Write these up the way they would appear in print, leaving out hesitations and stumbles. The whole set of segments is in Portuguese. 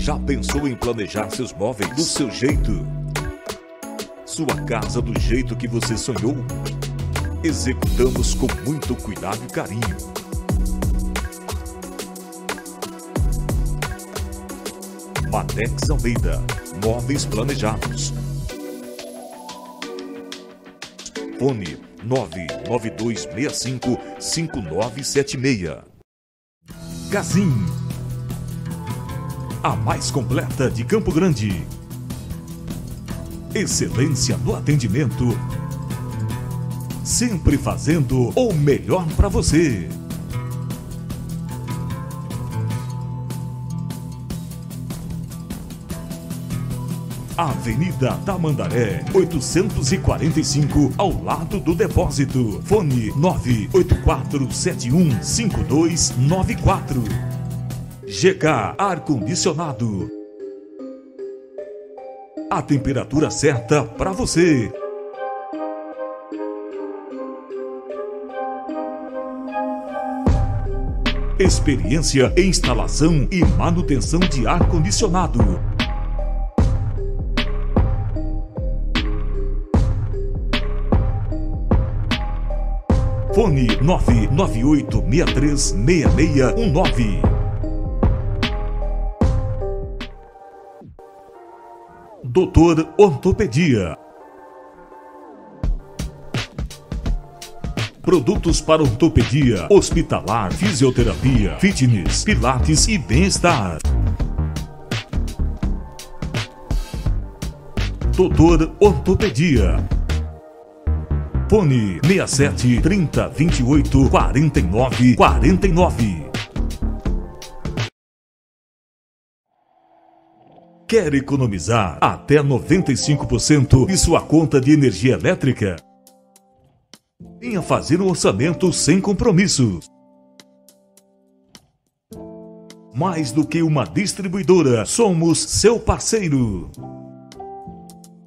Já pensou em planejar seus móveis do seu jeito? Sua casa do jeito que você sonhou? Executamos com muito cuidado e carinho. Madex Almeida, móveis planejados. Fone 99265-5976. Gazin, a mais completa de Campo Grande. Excelência no atendimento, sempre fazendo o melhor para você. Avenida Tamandaré, 845, ao lado do depósito. Fone 984715294. GK Ar-Condicionado. A temperatura certa para você. Experiência em instalação e manutenção de ar-condicionado. Fone 998636619. Doutor Ortopedia. Produtos para ortopedia, hospitalar, fisioterapia, fitness, pilates e bem-estar. Doutor Ortopedia. Fone 67 30 28 49 49. Quer economizar até 95% de sua conta de energia elétrica? Venha fazer um orçamento sem compromissos. Mais do que uma distribuidora, somos seu parceiro.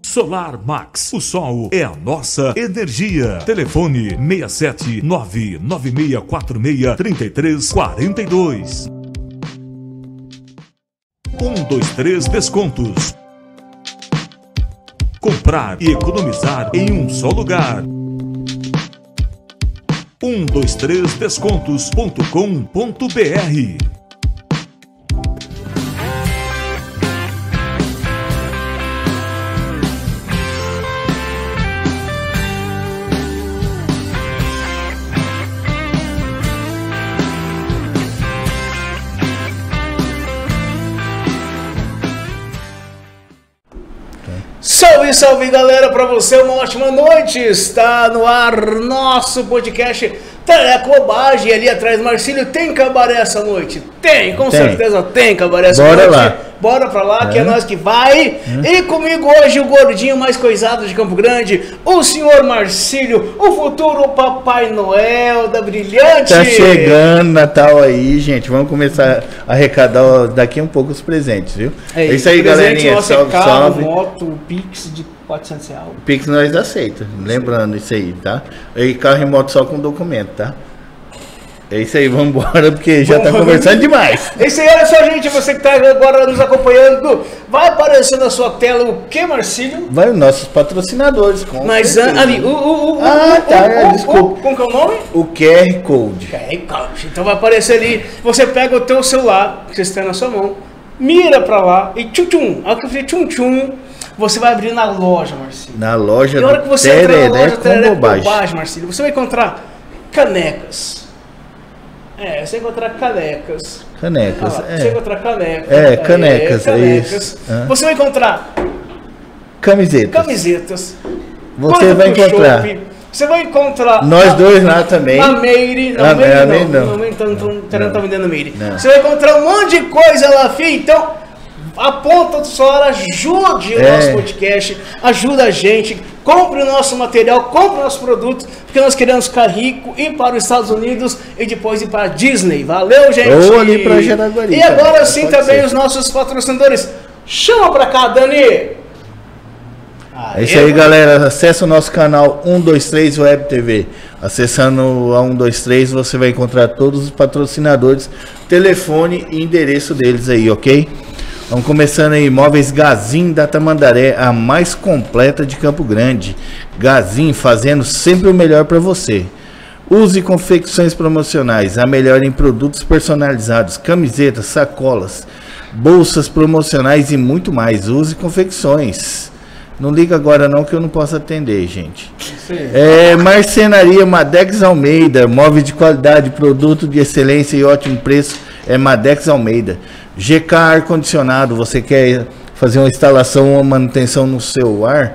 Solar Max, o sol é a nossa energia. Telefone 67 99646 3342. 123 Descontos. Comprar e economizar em um só lugar. 123descontos.com.br. Salve, salve galera, pra você uma ótima noite. Está no ar nosso podcast Teleco Bobagem. Ali atrás, Marcílio, tem cabaré essa noite? Tem, com certeza tem cabaré essa noite. Lá. Bora pra lá, que é nós que vai. E comigo hoje o gordinho mais coisado de Campo Grande, o senhor Marcílio, o futuro Papai Noel da Brilhante. Tá chegando Natal aí, gente. Vamos começar a arrecadar daqui um pouco os presentes, viu? É isso aí, galerinha. Salve, carro, salve. Moto, Pix de 400 reais. Pix nós aceita, lembrando isso aí, tá? E carro e moto só com documento, tá? É isso aí, vamos embora, porque já tá conversando demais. É isso aí, olha só, gente, você que tá agora nos acompanhando, vai aparecer na sua tela o que, Marcílio? Vai os nossos patrocinadores, com mas certeza. Ali, desculpa. Como que é o nome? O QR Code. QR Code. Então vai aparecer ali, você pega o teu celular, que você está na sua mão, mira pra lá e tchum-tchum, a hora que eu falei tchum-tchum, você vai abrir na loja, Marcílio. Na loja do Tereré, que você entra na loja com bobagem, Marcílio, você vai encontrar canecas. Você vai encontrar canecas. Canecas, Você vai encontrar canecas. Canecas, é isso. Você vai encontrar camisetas. Você vai encontrar. Você vai encontrar. Nós dois lá também. A Meire. Não, não tá vendendo Meire. Você vai encontrar um monte de coisa lá, filho. Então, aponta o celular, ajude o nosso podcast, ajuda a gente, compre o nosso material, compre o nosso produto, porque nós queremos ficar rico, ir para os Estados Unidos e depois ir para a Disney. Valeu, gente! Ou ali para Jaraguari. E agora sim também os nossos patrocinadores. Chama pra cá, Dani! É isso aí, galera. Acesse o nosso canal 123 Web TV. Acessando a 123 você vai encontrar todos os patrocinadores, telefone e endereço deles aí, ok? Vamos começando aí, Móveis Gazin da Tamandaré, a mais completa de Campo Grande. Gazin, fazendo sempre o melhor para você. Use confecções promocionais, a melhor em produtos personalizados, camisetas, sacolas, bolsas promocionais e muito mais. Use confecções. Não liga agora não que eu não posso atender, gente. Marcenaria Madex Almeida, móveis de qualidade, produto de excelência e ótimo preço, é Madex Almeida. GK Ar-Condicionado, você quer fazer uma instalação ou uma manutenção no seu ar?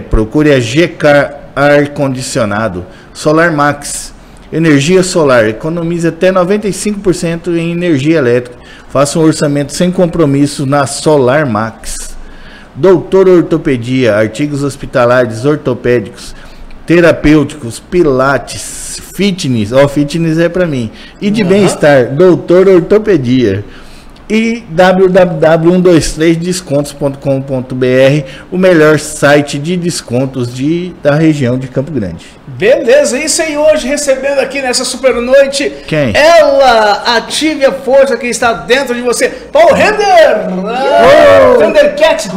Procure a GK Ar-Condicionado. Solar Max, energia solar, economize até 95% em energia elétrica. Faça um orçamento sem compromisso na Solar Max. Doutor Ortopedia, artigos hospitalares ortopédicos, terapêuticos, pilates, fitness, fitness é para mim, e de bem-estar, Doutor Ortopedia. E www.123descontos.com.br, o melhor site de descontos da região de Campo Grande. Beleza, isso aí hoje recebendo aqui nessa super noite. Quem? Ela, ative a força que está dentro de você. Paul Render! Thundercats!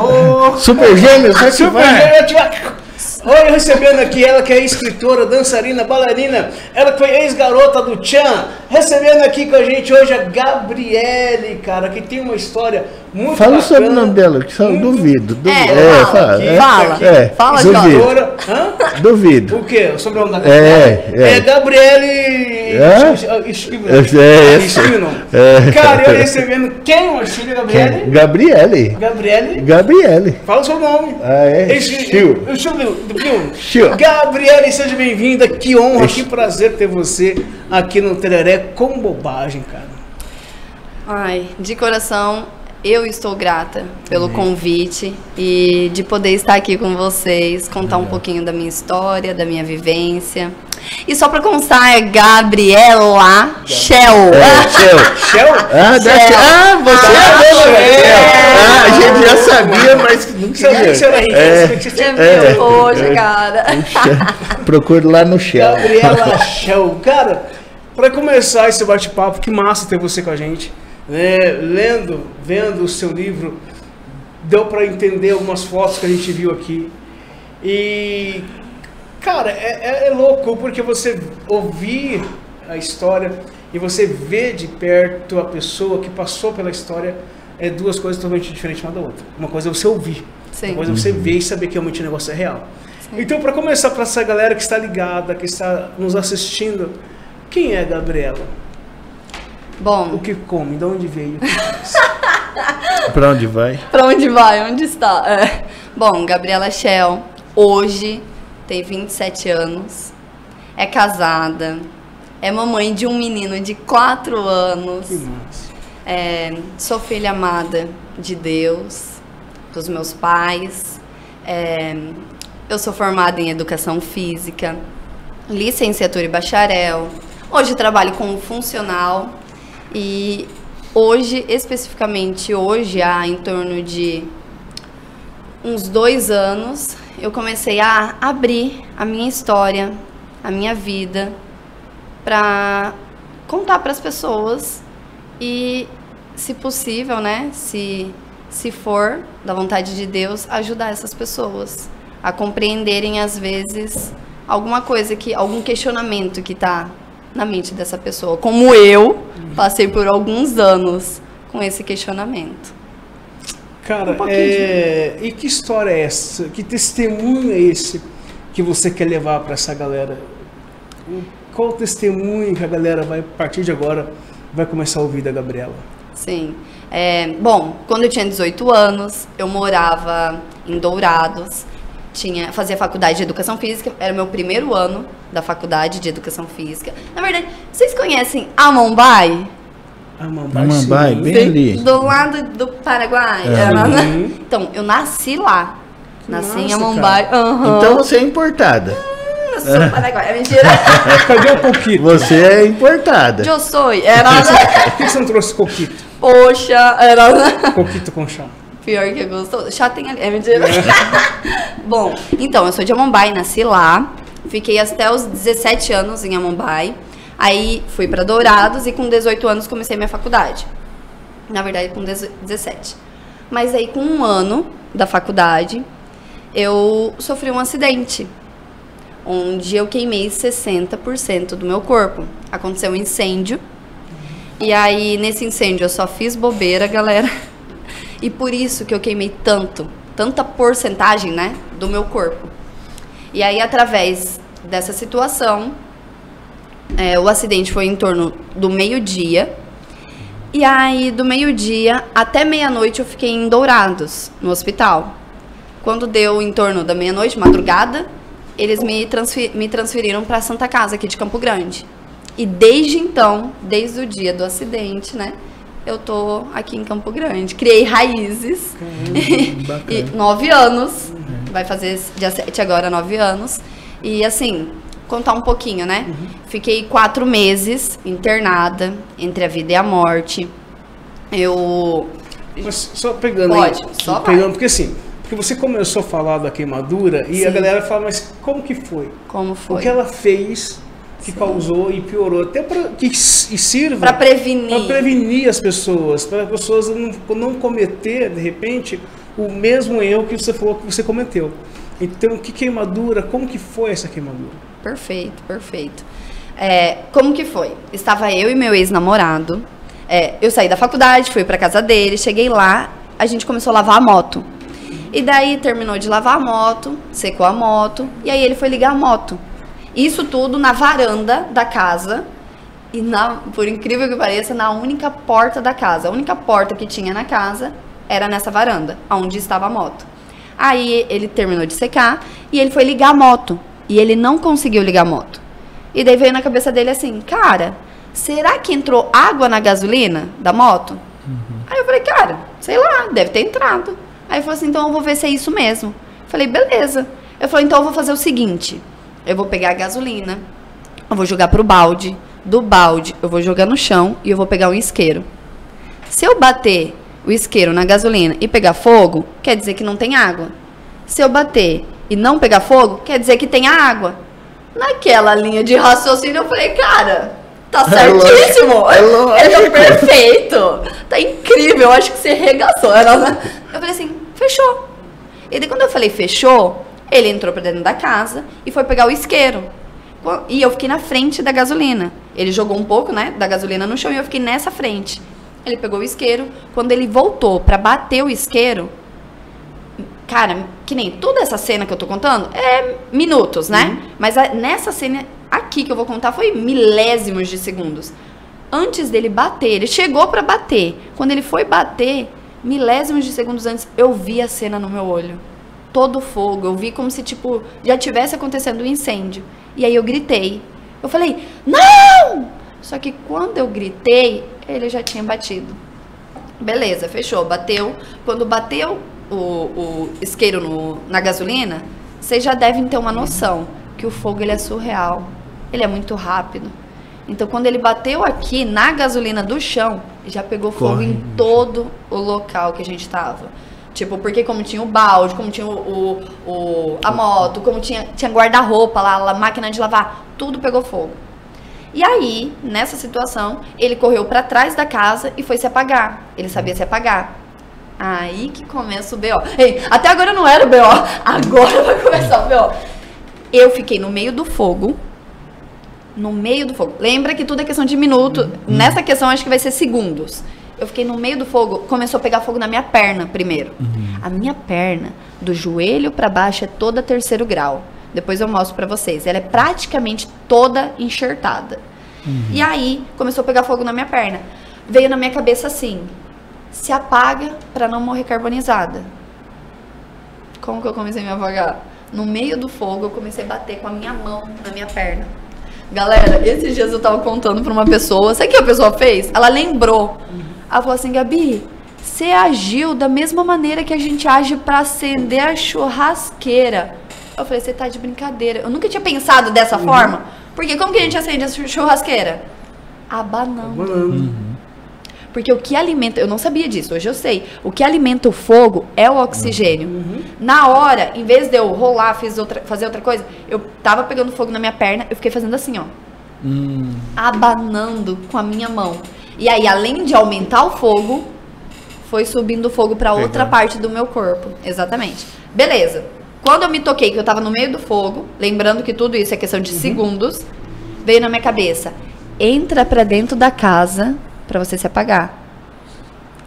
Super Gêmeos, Super Gêmeos! Hoje recebendo aqui ela que é escritora, dançarina, bailarina, ela que foi ex-garota do Tchan, recebendo aqui com a gente hoje a Gabriele, cara, que tem uma história muito Fala bacana. sobre o nome dela, que só duvido. Fala, escritora. Duvido. O quê? O sobrenome da Gabriele? Gabriele Espino. Cara, eu recebendo quem, meu filho, Gabriele? Gabriele. Fala o seu nome. Gabriele, seja bem-vinda. Que honra, que prazer ter você aqui no Tereré com bobagem, cara. Ai, de coração, eu estou grata pelo convite e de poder estar aqui com vocês, contar um pouquinho da minha história, da minha vivência. E só pra constar, é Gabriela Shell. Shell? A gente já sabia, mas não queria. Poxa, cara. Procure lá no Shell. Gabriela Shell. Cara, pra começar esse bate-papo, que massa ter você com a gente. Vendo o seu livro, deu pra entender algumas fotos que a gente viu aqui. E... cara, é louco, porque você ouvir a história e você ver de perto a pessoa que passou pela história, é duas coisas totalmente diferentes uma da outra. Uma coisa é você ouvir, Sim. Uma coisa é você ver e saber que realmente o negócio é real. Sim. Então, para começar, para essa galera que está ligada, que está nos assistindo, quem é a Gabriela? Bom... o que come? De onde veio? Para onde vai? Para onde vai? Onde está? Bom, Gabriela Shell, hoje... tem 27 anos, é casada, é mamãe de um menino de 4 anos, sou filha amada de Deus, dos meus pais, eu sou formada em Educação Física, licenciatura e bacharel, hoje trabalho como funcional e hoje, especificamente hoje, há em torno de uns 2 anos, eu comecei a abrir a minha história, a minha vida, para contar para as pessoas e, se possível, né, se for da vontade de Deus, ajudar essas pessoas a compreenderem, às vezes, alguma coisa, algum questionamento que está na mente dessa pessoa. Como eu passei por alguns anos com esse questionamento. Cara, e que história é essa? Que testemunho é esse que você quer levar para essa galera? Qual testemunho que a galera vai, a partir de agora, vai começar a ouvir da Gabriela? Sim. Bom, quando eu tinha 18 anos, eu morava em Dourados, fazia faculdade de Educação Física, era o meu primeiro ano da faculdade de Educação Física. Na verdade, vocês conhecem Amambai? Amambai, bem ali. Do lado do Paraguai. Então, eu nasci lá. Nasci em Amambai. Então você é importada. Eu sou paraguaia, mentira. Cadê o coquito? Você é importada. Eu sou. Por que você não trouxe coquito? Poxa, Coquito com chá. Pior que gostou. Chá tem ali. É mentira. Bom, então, eu sou de Amambai, nasci lá. Fiquei até os 17 anos em Amambai. Aí fui para Dourados e com 18 anos comecei minha faculdade. Na verdade, com 17. Mas aí com 1 ano da faculdade, eu sofri um acidente, onde eu queimei 60% do meu corpo. Aconteceu um incêndio, e aí nesse incêndio eu só fiz bobeira, galera, e por isso que eu queimei tanta porcentagem, né, do meu corpo. E aí, através dessa situação, o acidente foi em torno do meio-dia, e aí do meio-dia até meia-noite eu fiquei em Dourados, no hospital. Quando deu em torno da meia-noite, madrugada, eles me transferiram para a Santa Casa, aqui de Campo Grande. E desde então, desde o dia do acidente, né, eu tô aqui em Campo Grande. Criei raízes. E 9 anos. Vai fazer dia 7 agora, 9 anos. E assim, contar um pouquinho, né? Fiquei 4 meses internada, entre a vida e a morte. Mas só pegando Pode, aí. só pegando, porque assim, porque você começou a falar da queimadura e a galera fala, mas como que foi? Como foi? O que ela fez que causou e piorou, até para que sirva para prevenir as pessoas, para as pessoas não cometer de repente o mesmo erro que você falou que você cometeu. Então, que queimadura, como que foi essa queimadura? Perfeito. Como que foi? Estava eu e meu ex-namorado, eu saí da faculdade, fui para casa dele, cheguei lá, a gente começou a lavar a moto. E daí terminou de lavar a moto, secou a moto, e aí ele foi ligar a moto. Isso tudo na varanda da casa e, por incrível que pareça, na única porta da casa. A única porta que tinha na casa era nessa varanda, onde estava a moto. Aí ele terminou de secar e ele foi ligar a moto. E ele não conseguiu ligar a moto. E daí veio na cabeça dele assim, cara, será que entrou água na gasolina da moto? Aí eu falei, cara, sei lá, deve ter entrado. Aí ele falou assim, então eu vou ver se é isso mesmo. Eu falei, beleza. Eu falei, então eu vou fazer o seguinte... Eu vou pegar a gasolina, eu vou jogar pro balde, do balde eu vou jogar no chão e eu vou pegar um isqueiro. Se eu bater o isqueiro na gasolina e pegar fogo, quer dizer que não tem água. Se eu bater e não pegar fogo, quer dizer que tem água. Naquela linha de raciocínio eu falei, cara, tá certíssimo, é tá perfeito, tá incrível, eu acho que você regaçou. Eu falei assim, fechou. E daí quando eu falei fechou, ele entrou pra dentro da casa e foi pegar o isqueiro. E eu fiquei na frente da gasolina. Ele jogou um pouco, né, da gasolina no chão e eu fiquei nessa frente. Ele pegou o isqueiro. Quando ele voltou pra bater o isqueiro, cara, que nem toda essa cena que eu tô contando é minutos, né? Mas nessa cena aqui que eu vou contar foi milésimos de segundos. Antes dele bater, ele chegou pra bater. Quando ele foi bater, milésimos de segundos antes, eu vi a cena no meu olho. Todo fogo, eu vi como se, tipo, já tivesse acontecendo um incêndio. E aí eu gritei. Eu falei, não! Só que quando eu gritei, ele já tinha batido. Beleza, fechou, bateu. Quando bateu o isqueiro na gasolina, vocês já devem ter uma noção que o fogo, ele é surreal. Ele é muito rápido. Então, quando ele bateu aqui na gasolina do chão, já pegou fogo em todo o local que a gente tava. Tipo, porque como tinha o balde, como tinha a moto, como tinha guarda-roupa lá, a máquina de lavar, tudo pegou fogo. E aí, nessa situação, ele correu pra trás da casa e foi se apagar. Ele sabia se apagar. Aí que começa o B.O. Ei, até agora não era o B.O. Agora vai começar o B.O. Eu fiquei no meio do fogo. No meio do fogo. Lembra que tudo é questão de minuto. Nessa questão, acho que vai ser segundos. Eu fiquei no meio do fogo, começou a pegar fogo na minha perna primeiro. A minha perna, do joelho pra baixo, é toda 3º grau. Depois eu mostro pra vocês. Ela é praticamente toda enxertada. E aí, começou a pegar fogo na minha perna. Veio na minha cabeça assim, se apaga pra não morrer carbonizada. Como que eu comecei a me apagar? No meio do fogo, eu comecei a bater com a minha mão na minha perna. Galera, esses dias eu tava contando pra uma pessoa, sabe o que a pessoa fez? Ela lembrou. Ela falou assim, Gabi, você agiu da mesma maneira que a gente age pra acender a churrasqueira. Eu falei, você tá de brincadeira. Eu nunca tinha pensado dessa forma. Porque como que a gente acende a churrasqueira? Abanando. Porque o que alimenta, eu não sabia disso, hoje eu sei. O que alimenta o fogo é o oxigênio. Na hora, em vez de eu rolar, fazer outra coisa, eu tava pegando fogo na minha perna, eu fiquei fazendo assim, ó. Abanando com a minha mão. E aí, além de aumentar o fogo, foi subindo fogo pra outra parte do meu corpo. Exatamente. Beleza. Quando eu me toquei que eu tava no meio do fogo, lembrando que tudo isso é questão de segundos, veio na minha cabeça, entra pra dentro da casa pra você se apagar.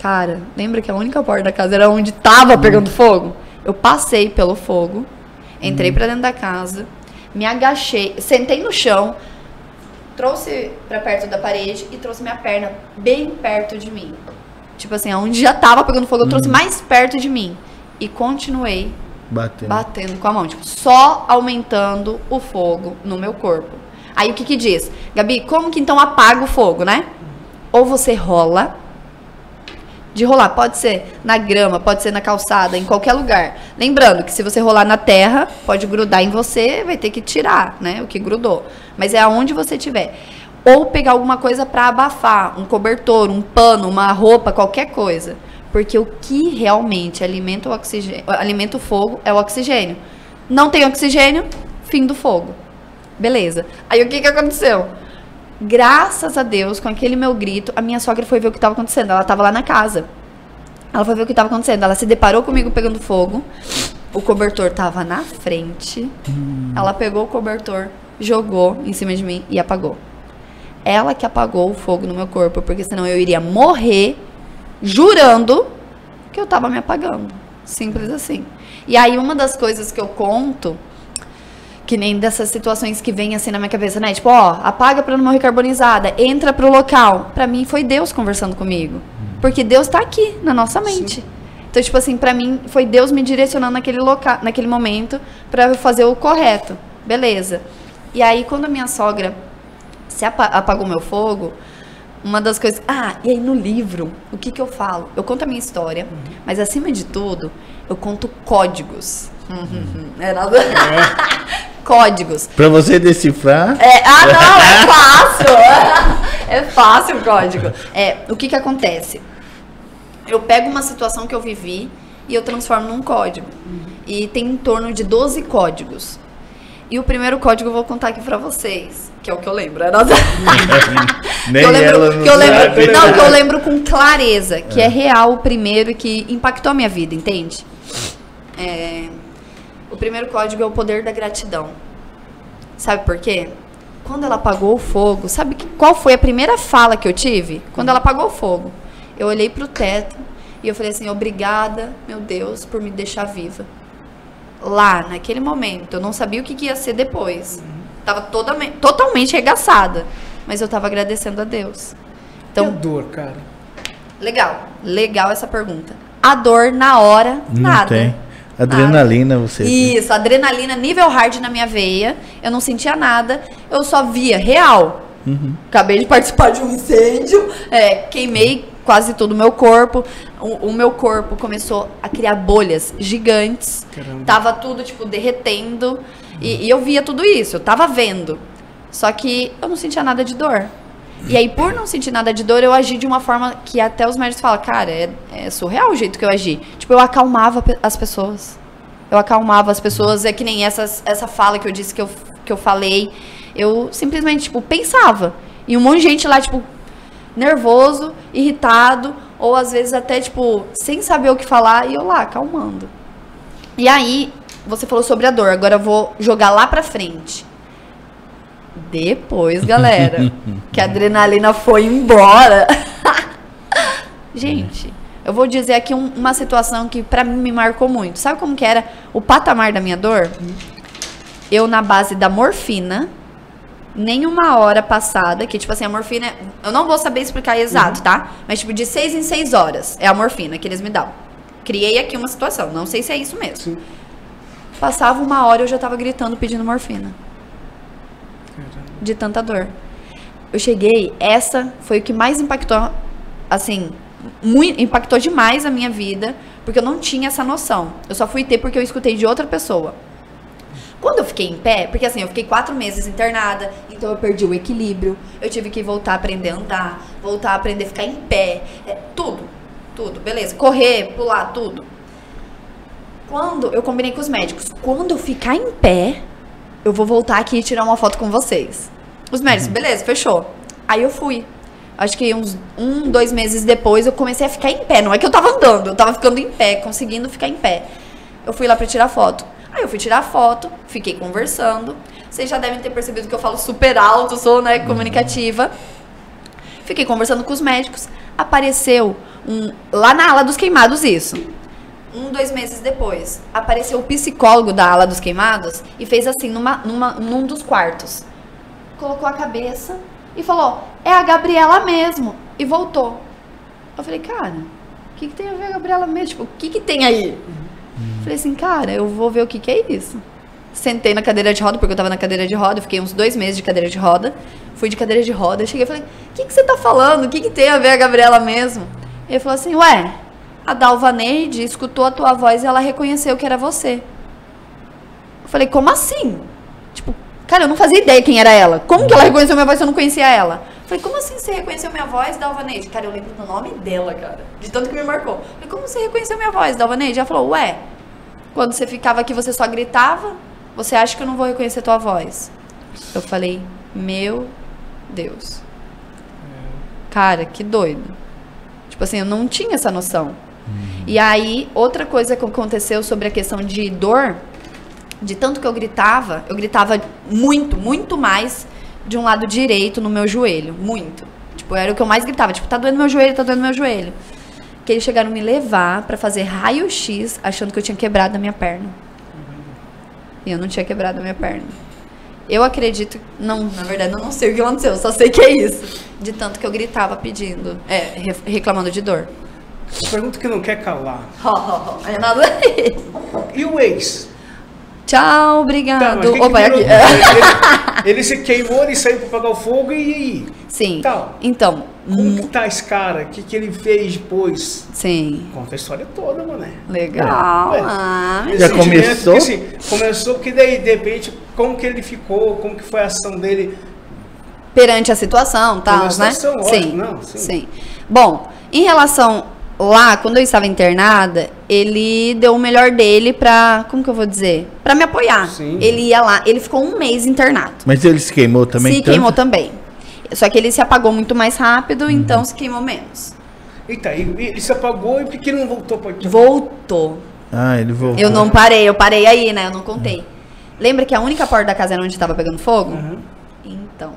Cara, lembra que a única porta da casa era onde tava pegando fogo? Eu passei pelo fogo, entrei pra dentro da casa, me agachei, sentei no chão, trouxe pra perto da parede e trouxe minha perna bem perto de mim. Tipo assim, onde já tava pegando fogo, eu trouxe mais perto de mim. E continuei batendo com a mão. Tipo, só aumentando o fogo no meu corpo. Aí o que diz? Gabi, como que então apaga o fogo, né? Ou você rola. De rolar, pode ser na grama, pode ser na calçada, em qualquer lugar. Lembrando que se você rolar na terra, pode grudar em você, vai ter que tirar, né? O que grudou. Mas é aonde você tiver. Ou pegar alguma coisa para abafar, um cobertor, um pano, uma roupa, qualquer coisa. Porque o que realmente alimenta o oxigênio, alimenta o fogo é o oxigênio. Não tem oxigênio, fim do fogo. Beleza. Aí o que aconteceu? Graças a Deus, com aquele meu grito, a minha sogra foi ver o que estava acontecendo. Ela estava lá na casa. Ela foi ver o que estava acontecendo. Ela se deparou comigo pegando fogo. O cobertor estava na frente. Ela pegou o cobertor, jogou em cima de mim e apagou. Ela que apagou o fogo no meu corpo, porque senão eu iria morrer jurando que eu estava me apagando. Simples assim. E aí uma das coisas que eu conto, que nem dessas situações que vem assim na minha cabeça, né? Tipo, ó, apaga pra não morrer carbonizada, entra pro local. Pra mim foi Deus conversando comigo. Porque Deus tá aqui, na nossa mente. Sim. Então, tipo assim, pra mim foi Deus me direcionando naquele momento pra eu fazer o correto. Beleza. E aí, quando a minha sogra apagou meu fogo, uma das coisas... Ah, e aí no livro, o que eu falo? Eu conto a minha história, mas acima de tudo, eu conto códigos. Códigos. Pra você decifrar? Não, é fácil. É fácil o código. O que acontece? Eu pego uma situação que eu vivi e eu transformo num código. E tem em torno de 12 códigos. E o primeiro código eu vou contar aqui pra vocês, que é o que eu lembro. Nem que eu lembro com clareza, que é real o primeiro e que impactou a minha vida, entende? O primeiro código é o poder da gratidão. Sabe por quê? Quando ela apagou o fogo, sabe qual foi a primeira fala que eu tive? Quando ela apagou o fogo, eu olhei pro teto e eu falei assim, obrigada, meu Deus, por me deixar viva. Lá, naquele momento, eu não sabia o que ia ser depois. Tava totalmente regaçada. Mas eu tava agradecendo a Deus. Então, e a dor, cara? Legal essa pergunta. A dor, na hora, nada. Tem. Adrenalina, você... Isso, adrenalina, nível hard na minha veia. Eu não sentia nada. Eu só via real. Acabei de participar de um incêndio. Queimei quase todo o meu corpo. O meu corpo começou a criar bolhas gigantes. Caramba. Tava tudo, tipo, derretendo. E eu via tudo isso, eu tava vendo. Só que eu não sentia nada de dor. E aí, por não sentir nada de dor, eu agi de uma forma que até os médicos falam, cara, é surreal o jeito que eu agi. Tipo, eu acalmava as pessoas. É que nem essa fala que eu disse que eu falei. Eu simplesmente, tipo, pensava. E um monte de gente lá, tipo, nervoso, irritado, ou às vezes até, tipo, sem saber o que falar, e eu lá, acalmando. E aí, você falou sobre a dor, agora eu vou jogar lá pra frente. Depois, galera, que a adrenalina foi embora. Gente, eu vou dizer aqui uma situação que pra mim me marcou muito. Sabe como que era o patamar da minha dor? Eu na base da morfina, nenhuma hora passada, que tipo assim, a morfina, eu não vou saber explicar exato, tá? Mas tipo, de 6 em 6 horas é a morfina que eles me dão. Criei aqui uma situação, não sei se é isso mesmo. Sim. Passava 1 hora, eu já tava gritando, pedindo morfina. De tanta dor. Eu cheguei, essa foi o que mais impactou, assim, impactou demais a minha vida, porque eu não tinha essa noção. Eu só fui ter porque eu escutei de outra pessoa. Quando eu fiquei em pé, porque assim, eu fiquei 4 meses internada, então eu perdi o equilíbrio, eu tive que voltar a aprender a andar, voltar a aprender a ficar em pé, tudo, beleza, correr, pular, tudo. Quando eu combinei com os médicos, quando eu ficar em pé, eu vou voltar aqui e tirar uma foto com vocês. Os médicos, beleza, fechou. Aí eu fui. acho que uns 2 meses depois, eu comecei a ficar em pé. Não é que eu tava andando, eu tava ficando em pé, conseguindo ficar em pé. Eu fui lá pra tirar foto. Aí eu fui tirar foto, fiquei conversando. Vocês já devem ter percebido que eu falo super alto, sou, né, comunicativa. Fiquei conversando com os médicos. Apareceu lá na ala dos queimados isso. 2 meses depois, apareceu o psicólogo da ala dos queimados e fez assim num dos quartos. Colocou a cabeça e falou, é a Gabriela mesmo. E voltou. Eu falei, cara, o que tem a ver a Gabriela mesmo? Tipo, o que tem aí? Falei assim, cara, eu vou ver o que é isso. Sentei na cadeira de roda, porque eu tava na cadeira de roda, eu fiquei uns 2 meses de cadeira de roda. Fui de cadeira de roda, cheguei e falei, o que você tá falando? O que tem a ver a Gabriela mesmo? Ele falou assim, ué, a Dalvaneide escutou a tua voz e ela reconheceu que era você. Eu falei, como assim? Tipo, cara, eu não fazia ideia quem era ela. Como que ela reconheceu minha voz se eu não conhecia ela? Eu falei, como assim você reconheceu minha voz, Dalvaneide? Cara, eu lembro do nome dela, cara, de tanto que me marcou. Eu falei, como você reconheceu minha voz, Dalvaneide? Ela falou, ué, quando você ficava aqui você só gritava, você acha que eu não vou reconhecer tua voz? Eu falei, meu Deus. Cara, que doido. Tipo assim, eu não tinha essa noção. E aí, outra coisa que aconteceu sobre a questão de dor, de tanto que eu gritava muito, muito mais de um lado direito no meu joelho. Muito. Tipo, era o que eu mais gritava. Tipo, tá doendo meu joelho, tá doendo meu joelho. Que eles chegaram a me levar pra fazer raio-x, achando que eu tinha quebrado a minha perna. E eu não tinha quebrado a minha perna. Eu acredito... Não, na verdade, eu não sei o que aconteceu. Eu só sei que é isso. De tanto que eu gritava pedindo... reclamando de dor. Pergunta que não quer calar. É nada aí. E o ex? Tchau, obrigado. Tá, opa, aqui. Ele se queimou, ele saiu pra apagar o fogo e aí? Sim. Tá. Então... Como que tá esse cara? O que ele fez depois? Sim. Conta a história toda, mané. Legal. Já começou? Porque, assim, começou porque daí, de repente, como que ele ficou? Como que foi a ação dele? Perante a situação, tal, né? Sim. Não, sim. Sim. Bom, em relação lá, quando eu estava internada, ele deu o melhor dele pra, como que eu vou dizer? Pra me apoiar. Sim. Ele ia lá, ele ficou 1 mês internado. Mas ele se queimou também? Se queimou também. Só que ele se apagou muito mais rápido, então se queimou menos. Eita, ele se apagou e por que ele não voltou pra aqui? Voltou. Ah, ele voltou. Eu não parei, eu parei aí, né? Eu não contei. Lembra que a única porta da casa era onde estava pegando fogo? Então,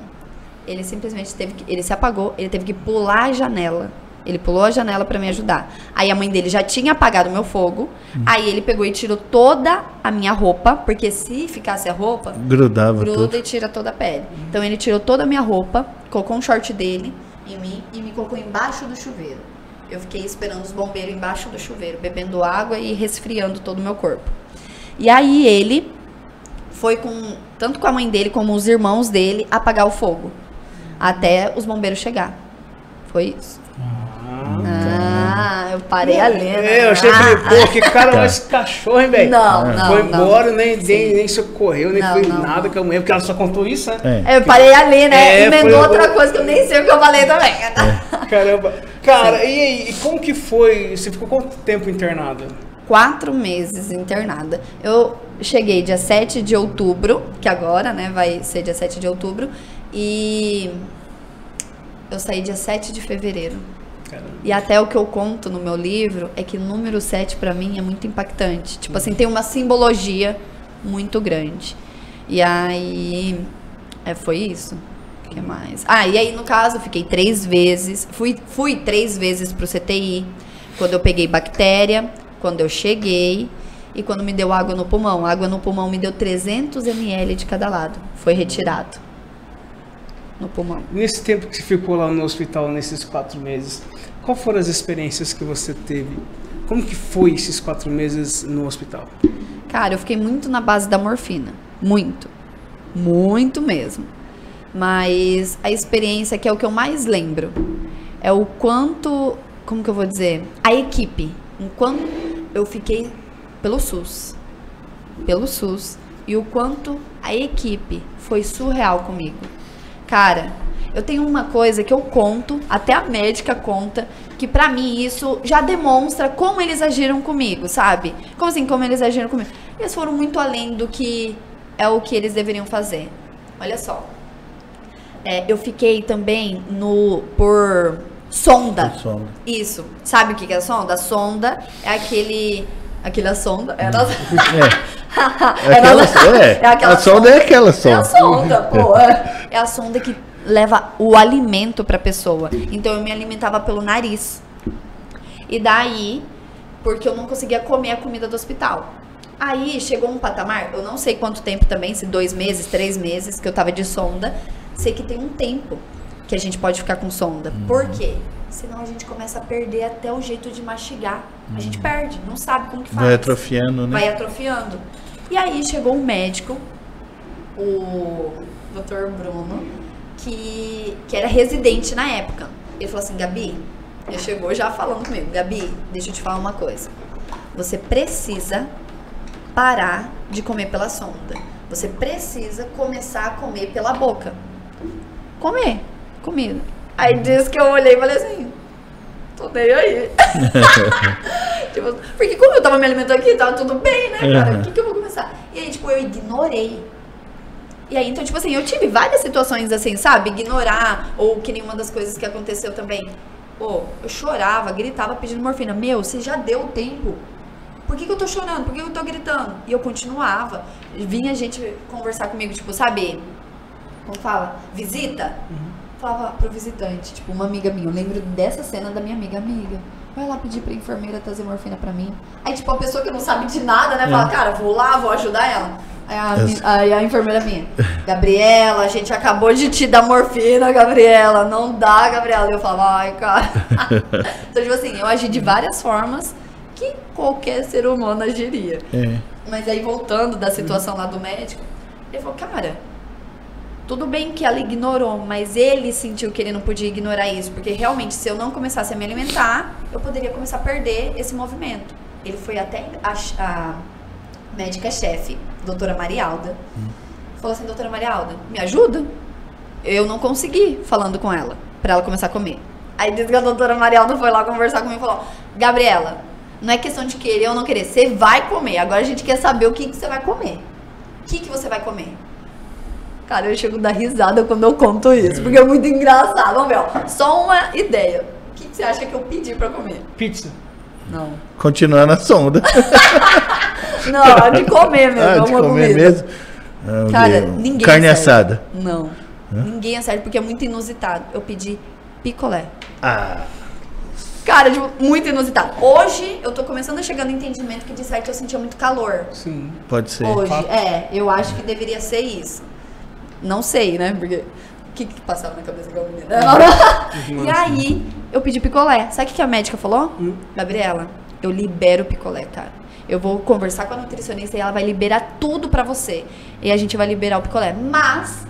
ele simplesmente ele se apagou, ele teve que pular a janela. Ele pulou a janela pra me ajudar. Aí a mãe dele já tinha apagado o meu fogo. Aí ele pegou e tirou toda a minha roupa. Porque se ficasse a roupa, gruda tudo. E tira toda a pele. Então ele tirou toda a minha roupa, colocou um short dele em mim e me colocou embaixo do chuveiro. Eu fiquei esperando os bombeiros embaixo do chuveiro, bebendo água e resfriando todo o meu corpo. E aí ele foi tanto com a mãe dele como os irmãos dele apagar o fogo. Até os bombeiros chegar. Foi isso. Eu parei a lenda. Eu achei que cara mais cachorro, hein, velho? Não. Foi embora, nem socorreu, nem fez nada com a mulher, porque ela só contou isso, né? Eu parei ali, né? Emendou outra coisa que eu nem sei o que eu falei também. Caramba. Cara, e aí, como que foi? Você ficou quanto tempo internada? 4 meses internada. Eu cheguei dia 7 de outubro, que agora, né, vai ser dia 7 de outubro, e eu saí dia 7 de fevereiro. Caramba. E até o que eu conto no meu livro é que o número 7 pra mim é muito impactante. Tipo assim, tem uma simbologia muito grande. E aí, foi isso. O que mais? E aí no caso, eu fiquei 3 vezes, fui 3 vezes pro CTI, quando eu peguei bactéria, quando eu cheguei e quando me deu água no pulmão. A água no pulmão me deu 300 ml de cada lado. Foi retirado no pulmão. Nesse tempo que você ficou lá no hospital, nesses 4 meses, qual foram as experiências que você teve? Como que foi esses 4 meses no hospital? Cara, eu fiquei muito na base da morfina. Muito. Muito mesmo. Mas a experiência, que é o que eu mais lembro, é o quanto, como que eu vou dizer? A equipe. Enquanto eu fiquei pelo SUS. E o quanto a equipe foi surreal comigo. Cara, eu tenho uma coisa que eu conto, até a médica conta, que pra mim isso já demonstra como eles agiram comigo, sabe? Como assim, como eles agiram comigo? Eles foram muito além do que é o que eles deveriam fazer. Olha só. Eu fiquei também por sonda. Isso. Sabe o que é a sonda? A sonda é aquela sonda. A sonda é aquela sonda. É a sonda, pô. É a sonda que leva o alimento pra pessoa. Então eu me alimentava pelo nariz. E daí, porque eu não conseguia comer a comida do hospital. Aí chegou um patamar, eu não sei quanto tempo também, se 2 meses, 3 meses, que eu tava de sonda. Sei que tem um tempo que a gente pode ficar com sonda. Por quê? Senão a gente começa a perder até o jeito de mastigar. A gente perde, não sabe como que faz. Vai atrofiando, né? Vai atrofiando. E aí chegou um médico, o Dr. Bruno, que era residente na época. Ele falou assim, Gabi, ele chegou já falando comigo, Gabi, deixa eu te falar uma coisa. Você precisa parar de comer pela sonda. Você precisa começar a comer pela boca. Comer, comida. Aí disse que eu olhei e falei assim, tô nem aí. Tipo, porque como eu tava me alimentando aqui, tava tudo bem, né, cara? O que eu vou começar? E aí, tipo, eu ignorei. E aí, então, tipo assim, eu tive várias situações assim, sabe? Ignorar, ou que nenhuma das coisas que aconteceu também. Eu chorava, gritava pedindo morfina. Meu, você já deu tempo. Por que eu tô chorando? Por que eu tô gritando? E eu continuava. Vinha gente conversar comigo, tipo, sabe? Como fala? Visita? Falava pro visitante, tipo, uma amiga minha. Eu lembro dessa cena da minha amiga. Amiga, vai lá pedir pra enfermeira trazer morfina pra mim. Aí, tipo, a pessoa que não sabe de nada, né? Fala, cara, vou lá, vou ajudar ela. Aí a enfermeira vinha, Gabriela, a gente acabou de te dar morfina, Gabriela. Não dá, Gabriela. E eu falava, ai, cara. Então, tipo assim, eu agi de várias formas que qualquer ser humano agiria. Mas aí, voltando da situação lá do médico, ele falou, cara, tudo bem que ela ignorou, mas ele sentiu que ele não podia ignorar isso, porque realmente, se eu não começasse a me alimentar, eu poderia começar a perder esse movimento. Ele foi até a médica-chefe, doutora Marialda, falou assim, doutora Marialda, me ajuda? Eu não consegui falando com ela, pra ela começar a comer. Aí disse que a doutora Marialda foi lá conversar comigo e falou, Gabriela, não é questão de querer ou não querer, você vai comer, agora a gente quer saber o que você vai comer. O que você vai comer? Cara, eu chego a dar risada quando eu conto isso, porque é muito engraçado. Vamos ver, ó, só uma ideia. O que você acha que eu pedi pra comer? Pizza. Não. Continuando a sonda. Não, de comer mesmo. De comer comida. mesmo? Cara, ninguém Carne acerta. assada. Não. Ninguém acerta, porque é muito inusitado. Eu pedi picolé. Cara, tipo, muito inusitado. Hoje, eu tô começando a chegar no entendimento que de certo eu sentia muito calor. Sim. Pode ser. Hoje, eu acho que deveria ser isso. Não sei, né? Porque o que passava na cabeça daquela menina? E aí, eu pedi picolé. Sabe o que a médica falou? Gabriela, eu libero o picolé, cara. Eu vou conversar com a nutricionista e ela vai liberar tudo pra você. E a gente vai liberar o picolé. Mas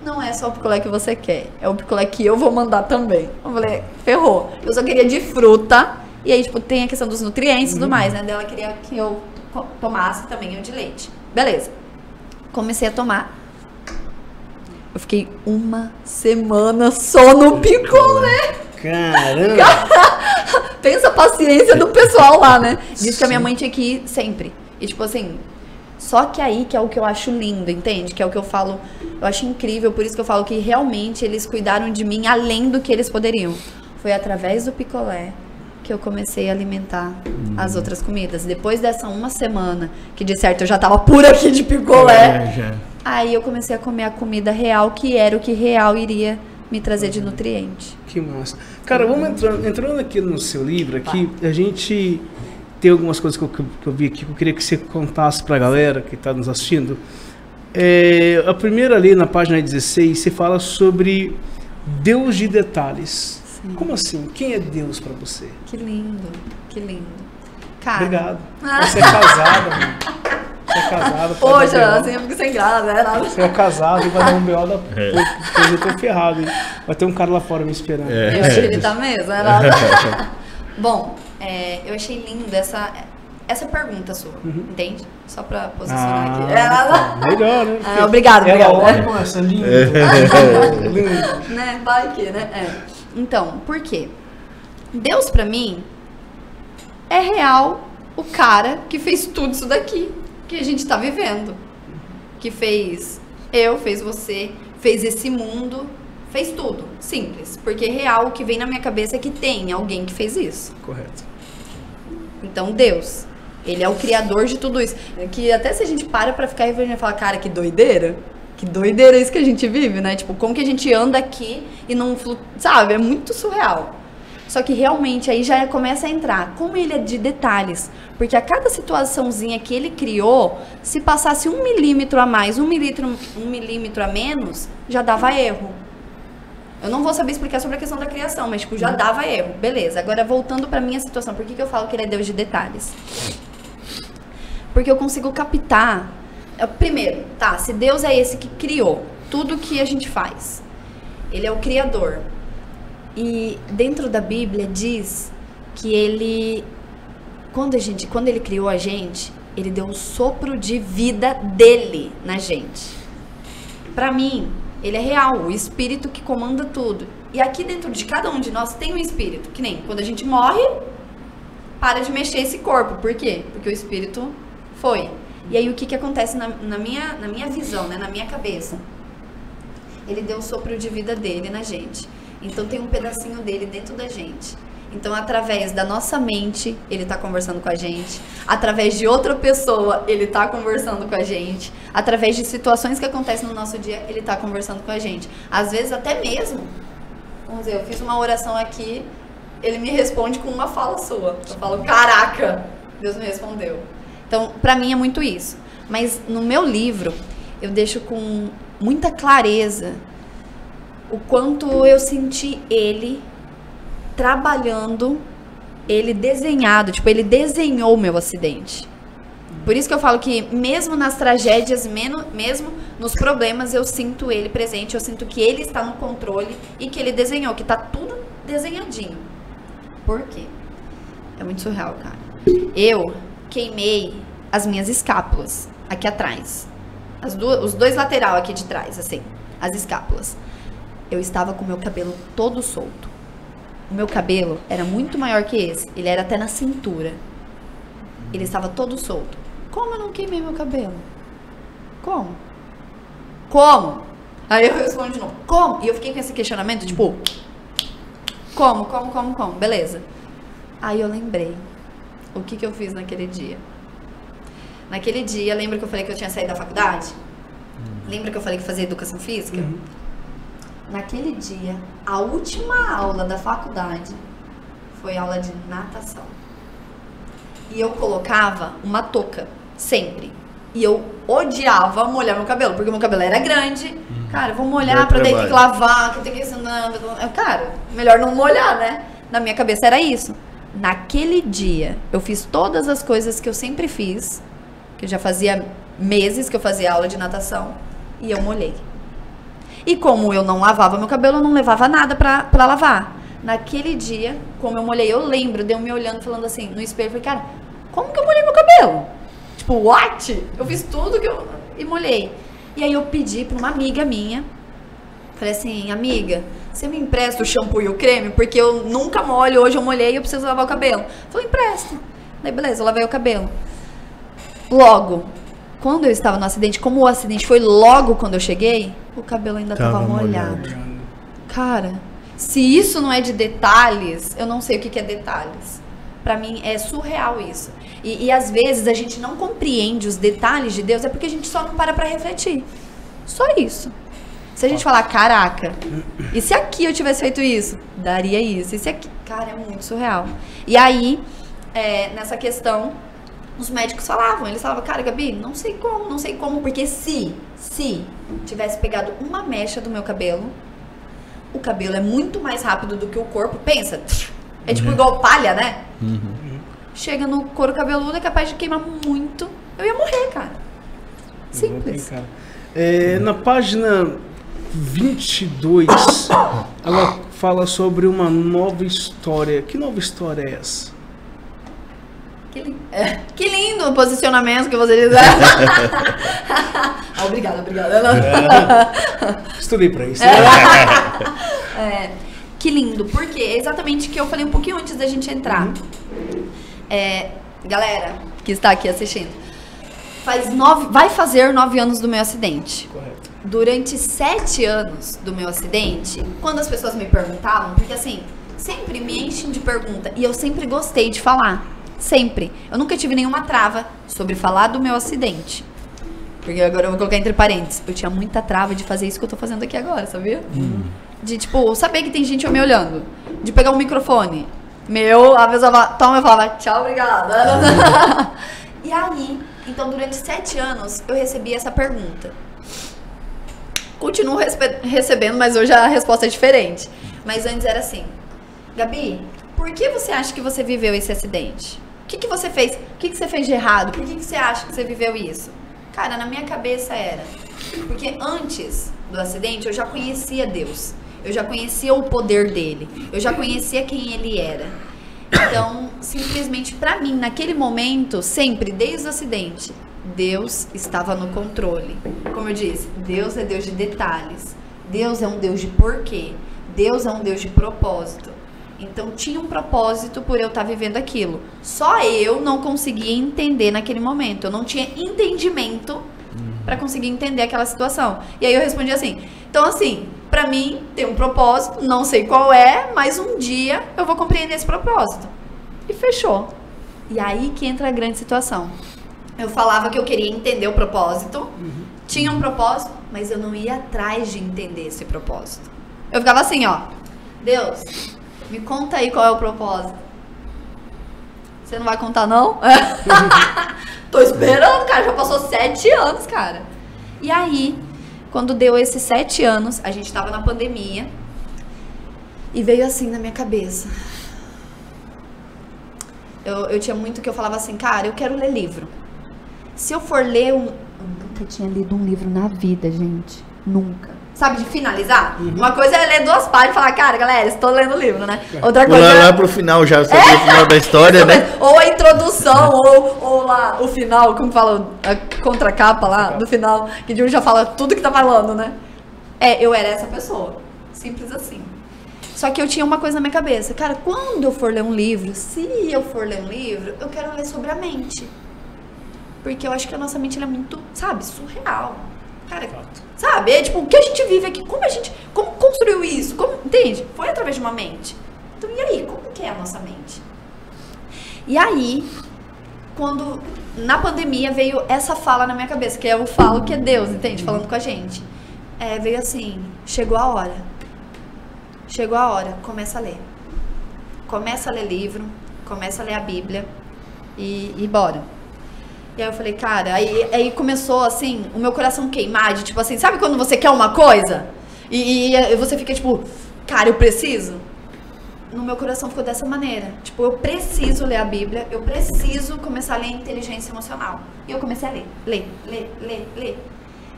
não é só o picolé que você quer. É o picolé que eu vou mandar também. Eu falei, ferrou. Eu só queria de fruta. E aí, tipo, tem a questão dos nutrientes e tudo mais, né? Ela queria que eu tomasse também o de leite. Beleza. Comecei a tomar. Eu fiquei 1 semana só no picolé. Caramba! Pensa a paciência do pessoal lá, né? Diz que a minha mãe tinha que ir sempre. E tipo assim, só que aí que é o que eu acho lindo, entende? Que é o que eu falo, eu acho incrível, por isso que eu falo que realmente eles cuidaram de mim além do que eles poderiam. Foi através do picolé que eu comecei a alimentar as outras comidas. Depois dessa 1 semana, que de certo eu já tava por aqui de picolé, aí eu comecei a comer a comida real, que era o que real iria me trazer de nutriente. Que massa. Cara, vamos entrando aqui no seu livro, aqui, a gente tem algumas coisas que eu vi aqui que eu queria que você contasse pra galera que tá nos assistindo. A primeira ali, na página 16, você fala sobre Deus de detalhes. Sim. Como assim? Quem é Deus pra você? Que lindo, que lindo. Cara... Obrigado. Você é casada, mano. Você é casado. Poxa, assim eu fico sem graça, né? Você é casado e vai dar um B.O. da coisa, eu tô ferrado, hein? Vai ter um cara lá fora me esperando. Eu acho que ele tá mesmo, né? Bom, eu achei lindo essa pergunta sua, entende? Só pra posicionar aqui. Melhor, né? Obrigado. Ela olha com essa linda. Né? Vai que, né? Então, por quê? Deus pra mim é real o cara que fez tudo isso daqui que a gente tá vivendo. Que fez fez você, fez esse mundo, fez tudo. Simples. Porque real, o que vem na minha cabeça é que tem alguém que fez isso. Correto. Então, Deus, ele é o criador de tudo isso. Que até se a gente para pra ficar refletindo e falar, cara, que doideira. Que doideira isso que a gente vive, né? Tipo, como que a gente anda aqui e não... Sabe? É muito surreal. Só que realmente aí já começa a entrar. Como ele é de detalhes. Porque a cada situaçãozinha que ele criou, se passasse 1 milímetro a mais, 1 milímetro a menos, já dava erro. Eu não vou saber explicar sobre a questão da criação, mas tipo, já dava erro. Beleza, agora voltando pra minha situação. Por que eu falo que ele é Deus de detalhes? Porque eu consigo captar... Primeiro, tá, se Deus é esse que criou tudo que a gente faz. Ele é o criador. E dentro da Bíblia diz que ele... Quando ele criou a gente, ele deu um sopro de vida dele na gente. Pra mim... Ele é real, o espírito que comanda tudo. E aqui dentro de cada um de nós tem um espírito. Que nem quando a gente morre, para de mexer esse corpo. Por quê? Porque o espírito foi. E aí o que acontece na minha visão, né? Na minha cabeça? Ele deu o sopro de vida dele na gente. Então tem um pedacinho dele dentro da gente. Então, através da nossa mente, ele está conversando com a gente. Através de outra pessoa, ele está conversando com a gente. Através de situações que acontecem no nosso dia, ele está conversando com a gente. Às vezes, até mesmo, vamos dizer, eu fiz uma oração aqui, ele me responde com uma fala sua. Eu falo, caraca, Deus me respondeu. Então, para mim é muito isso. Mas no meu livro, eu deixo com muita clareza o quanto eu senti ele trabalhando, ele desenhado, tipo, ele desenhou o meu acidente. Por isso que eu falo que mesmo nas tragédias, mesmo nos problemas, eu sinto ele presente, eu sinto que ele está no controle e que ele desenhou, que tá tudo desenhadinho. Por quê? É muito surreal, cara. Eu queimei as minhas escápulas aqui atrás. Os dois lateral aqui de trás, assim, as escápulas. Eu estava com o meu cabelo todo solto. O meu cabelo era muito maior que esse. Ele era até na cintura. Ele estava todo solto. Como eu não queimei meu cabelo? Como? Como? Aí eu respondo de novo. Como? E eu fiquei com esse questionamento, tipo... Como? Beleza. Aí eu lembrei. O que eu fiz naquele dia? Naquele dia, lembra que eu falei que eu tinha saído da faculdade? Lembra que eu falei que fazia educação física? Naquele dia, a última aula da faculdade foi aula de natação. E eu colocava uma touca, sempre. E eu odiava molhar meu cabelo, porque meu cabelo era grande. Cara, eu vou molhar pra daí ter que lavar, que tem que ensinar. Cara, melhor não molhar, né? Na minha cabeça era isso. Naquele dia, eu fiz todas as coisas que eu sempre fiz, que eu já fazia meses que eu fazia aula de natação, e eu molhei. E como eu não lavava meu cabelo, eu não levava nada pra lavar. Naquele dia, como eu molhei, eu lembro de eu me olhando, falando assim, no espelho, falei, cara, como que eu molhei meu cabelo? Tipo, what? Eu fiz tudo e molhei. E aí eu pedi pra uma amiga minha, falei assim, amiga, você me empresta o shampoo e o creme? Porque eu nunca molho, hoje eu molhei e eu preciso lavar o cabelo. Falei, empresta. Daí, beleza, eu lavei o cabelo. Logo, quando eu estava no acidente, como o acidente foi logo quando eu cheguei, o cabelo ainda tava molhado. Cara, se isso não é de detalhes, eu não sei o que é detalhes. Pra mim é surreal isso. E às vezes a gente não compreende os detalhes de Deus, é porque a gente só não para pra refletir. Só isso. Se a gente falar, caraca, e se aqui eu tivesse feito isso? Daria isso. E se aqui? Cara, é muito surreal. E aí, nessa questão, os médicos falavam, eles falavam, cara, Gabi, não sei como, porque se tivesse pegado uma mecha do meu cabelo, o cabelo é muito mais rápido do que o corpo, pensa, é tipo igual palha, né? Chega no couro cabeludo, é capaz de queimar muito, eu ia morrer, cara. Simples. Na página 22, ela fala sobre uma nova história. Que nova história é essa? Que lindo o posicionamento que você diz. Obrigada. Estudei pra isso. Que lindo, porque é exatamente o que eu falei um pouquinho antes da gente entrar. Galera que está aqui assistindo, vai fazer 9 anos do meu acidente. Correto. durante 7 anos do meu acidente, quando as pessoas me perguntavam, porque assim, sempre me enchem de pergunta, e eu sempre gostei de falar, sempre. Eu nunca tive nenhuma trava sobre falar do meu acidente. Porque agora eu vou colocar entre parênteses, eu tinha muita trava de fazer isso que eu tô fazendo aqui agora, sabia? De, tipo, saber que tem gente me olhando, de pegar um microfone, a pessoa toma, eu falava, tchau, obrigada. E aí, então durante 7 anos, eu recebi essa pergunta. Continuo recebendo, mas hoje a resposta é diferente. Mas antes era assim, Gabi, por que você acha que você viveu esse acidente? O que você fez? O que você fez de errado? Por que você acha que você viveu isso? Cara, na minha cabeça era, porque antes do acidente eu já conhecia Deus, eu já conhecia o poder dele, eu já conhecia quem ele era. Então, simplesmente pra mim, naquele momento, sempre, desde o acidente, Deus estava no controle. Como eu disse, Deus é Deus de detalhes, Deus é um Deus de porquê, Deus é um Deus de propósito. Então tinha um propósito por eu estar vivendo aquilo. Só eu não conseguia entender naquele momento. Eu não tinha entendimento para conseguir entender aquela situação. E aí eu respondi assim, então assim, pra mim tem um propósito, não sei qual é, mas um dia eu vou compreender esse propósito. E fechou. E aí que entra a grande situação. Eu falava que eu queria entender o propósito, tinha um propósito, mas eu não ia atrás de entender esse propósito. Eu ficava assim, ó, Deus, me conta aí qual é o propósito. Você não vai contar, não? Tô esperando, cara. Já passou 7 anos, cara. E aí, quando deu esses 7 anos, a gente tava na pandemia. E veio assim na minha cabeça. Eu tinha muito que eu falava assim, cara, eu quero ler livro. Se eu for ler Eu nunca tinha lido um livro na vida, gente. Nunca. Sabe, de finalizar? Uma coisa é ler 2 páginas e falar, cara, galera, estou lendo o livro, né? Outra coisa é lá pro final já, saber o final da história, né? Ou a introdução, ou lá o final, como fala, a contracapa lá, do final, que de um já fala tudo que tá falando, né? Eu era essa pessoa. Simples assim. Só que eu tinha uma coisa na minha cabeça. Cara, quando eu for ler um livro, se eu for ler um livro, eu quero ler sobre a mente. Porque eu acho que a nossa mente ela é muito, sabe, surreal. Cara, sabe? É tipo, o que a gente vive aqui, como construiu isso? Entende? Foi através de uma mente. Então, e aí? Como que é a nossa mente? E aí, quando, na pandemia, veio essa fala na minha cabeça, que eu falo que é Deus, entende? Falando com a gente. Veio assim, chegou a hora. Chegou a hora, começa a ler. Começa a ler livro, começa a ler a Bíblia e bora. E aí eu falei, cara, aí começou assim, o meu coração queimar, de tipo assim, sabe quando você quer uma coisa? E você fica tipo, cara, eu preciso? No meu coração ficou dessa maneira. Tipo, eu preciso ler a Bíblia, eu preciso começar a ler inteligência emocional. E eu comecei a ler.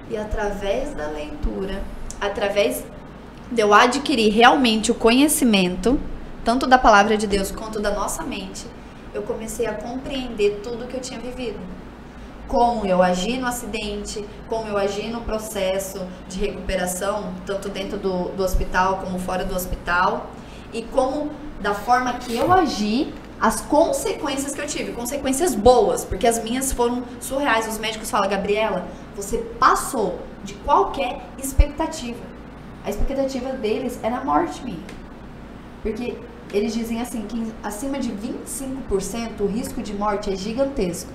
E através da leitura, através de eu adquirir realmente o conhecimento, tanto da palavra de Deus quanto da nossa mente, eu comecei a compreender tudo que eu tinha vivido. Como eu agi no acidente, como eu agi no processo de recuperação, tanto dentro do hospital como fora do hospital, e como, da forma que eu agi, as consequências que eu tive, consequências boas, porque as minhas foram surreais. Os médicos falam, Gabriela, você passou de qualquer expectativa. A expectativa deles era a morte minha. Porque eles dizem assim, que acima de 25% o risco de morte é gigantesco.